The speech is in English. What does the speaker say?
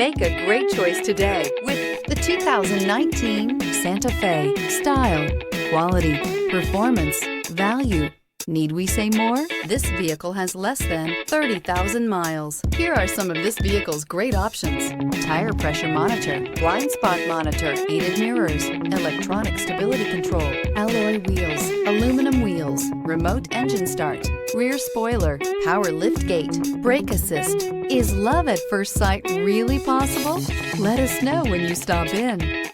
Make a great choice today with the 2019 Santa Fe. Style, quality, performance, value. Need we say more? This vehicle has less than 30,000 miles. Here are some of this vehicle's great options: tire pressure monitor, blind spot monitor, heated mirrors, electronic stability control, alloy wheels, aluminum wheels, remote engine start, rear spoiler, power lift gate, brake assist. Is love at first sight really possible? Let us know when you stop in.